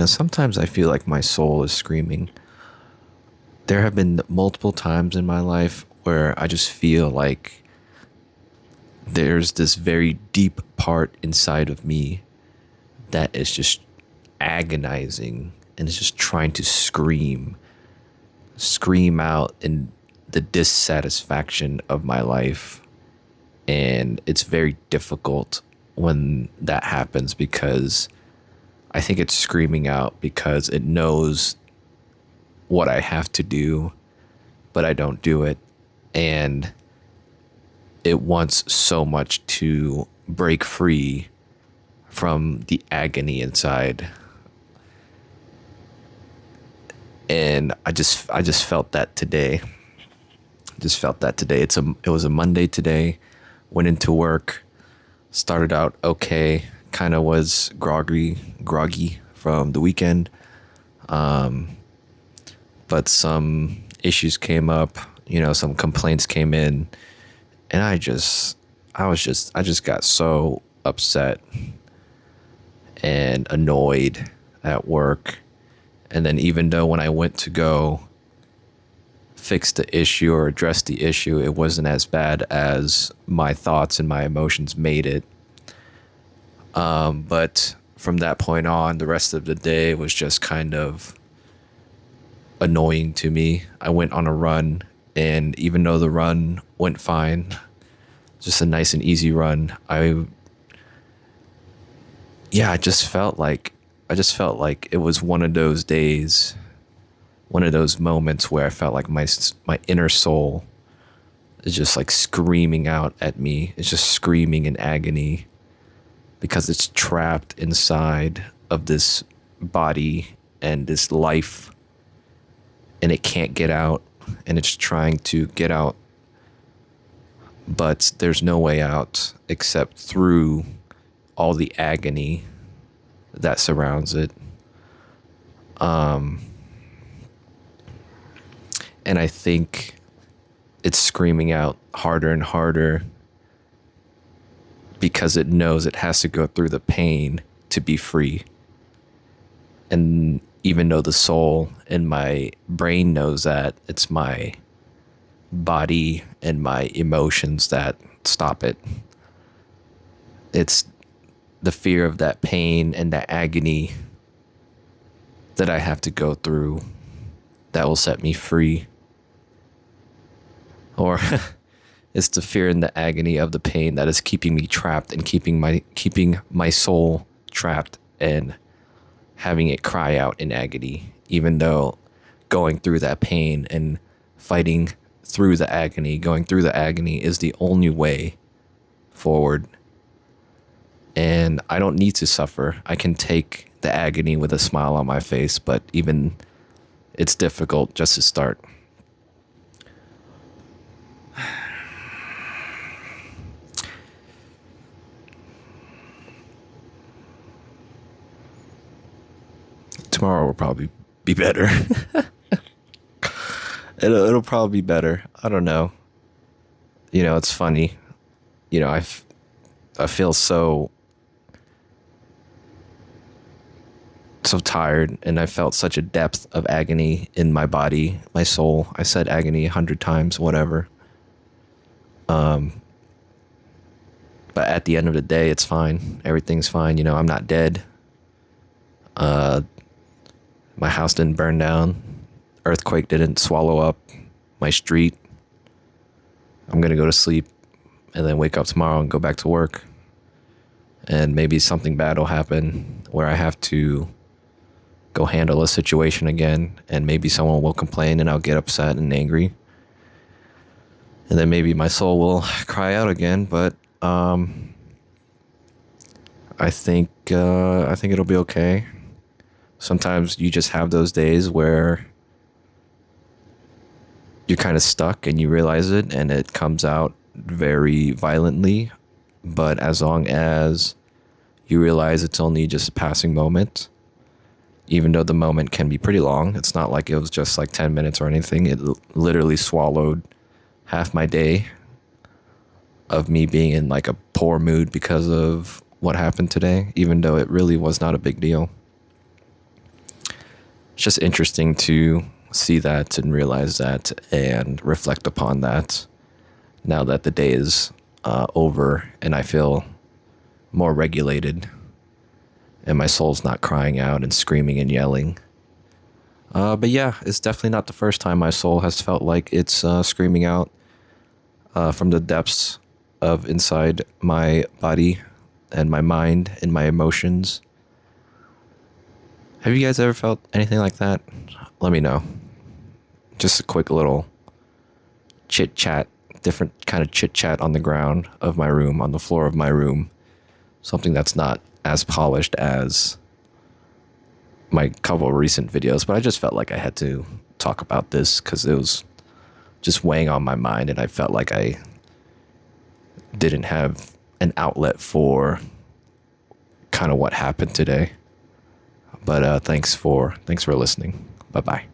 Sometimes I feel like my soul is screaming. There have been multiple times in my life where I just feel like there's this very deep part inside of me that is just agonizing and is just trying to scream out in the dissatisfaction of my life. And it's very difficult when that happens because I think it's screaming out because it knows what I have to do, but I don't do it. And it wants so much to break free from the agony inside. And I just felt that today. Just felt that today. It was a Monday today. Went into work, started out okay, kind of was groggy from the weekend. But some issues came up, some complaints came in, and I just got so upset and annoyed at work. And then even though when I went to go fix the issue or address the issue, it wasn't as bad as my thoughts and my emotions made it. But from that point on, the rest of the day was just kind of annoying to me. I went on a run, and even though the run went fine, just a nice and easy run, I just felt like it was one of those days, one of those moments where I felt like my inner soul is just like screaming out at me. It's just screaming in agony because it's trapped inside of this body and this life, and it can't get out, and it's trying to get out, but there's no way out except through all the agony that surrounds it. And I think it's screaming out harder and harder because it knows it has to go through the pain to be free. And even though the soul and my brain knows that, it's my body and my emotions that stop it. It's the fear of that pain and that agony that I have to go through that will set me free. Or it's the fear and the agony of the pain that is keeping me trapped and keeping my soul trapped and having it cry out in agony, even though going through that pain and fighting through the agony, going through the agony is the only way forward. And I don't need to suffer. I can take the agony with a smile on my face, but even it's difficult just to start. Tomorrow will probably be better. It'll probably be better. I don't know. It's funny. I feel so tired, and I felt such a depth of agony in my body, my soul. I said agony 100 times, whatever. But at the end of the day, it's fine. Everything's fine. I'm not dead. My house didn't burn down. Earthquake didn't swallow up my street. I'm gonna go to sleep and then wake up tomorrow and go back to work. And maybe something bad will happen where I have to go handle a situation again, and maybe someone will complain and I'll get upset and angry. And then maybe my soul will cry out again, but I think it'll be okay. Sometimes you just have those days where you're kind of stuck and you realize it, and it comes out very violently. But as long as you realize it's only just a passing moment, even though the moment can be pretty long, it's not like it was just like 10 minutes or anything. It literally swallowed half my day of me being in like a poor mood because of what happened today, even though it really was not a big deal. just interesting to see that and realize that and reflect upon that now that the day is over and I feel more regulated and my soul's not crying out and screaming and yelling. But yeah, it's definitely not the first time my soul has felt like it's screaming out from the depths of inside my body and my mind and my emotions. Have you guys ever felt anything like that? Let me know. Just a quick little chit chat, different kind of chit chat on the ground of my room, on the floor of my room. Something that's not as polished as my couple of recent videos, but I just felt like I had to talk about this because it was just weighing on my mind and I felt like I didn't have an outlet for kind of what happened today. But thanks for listening. Bye bye.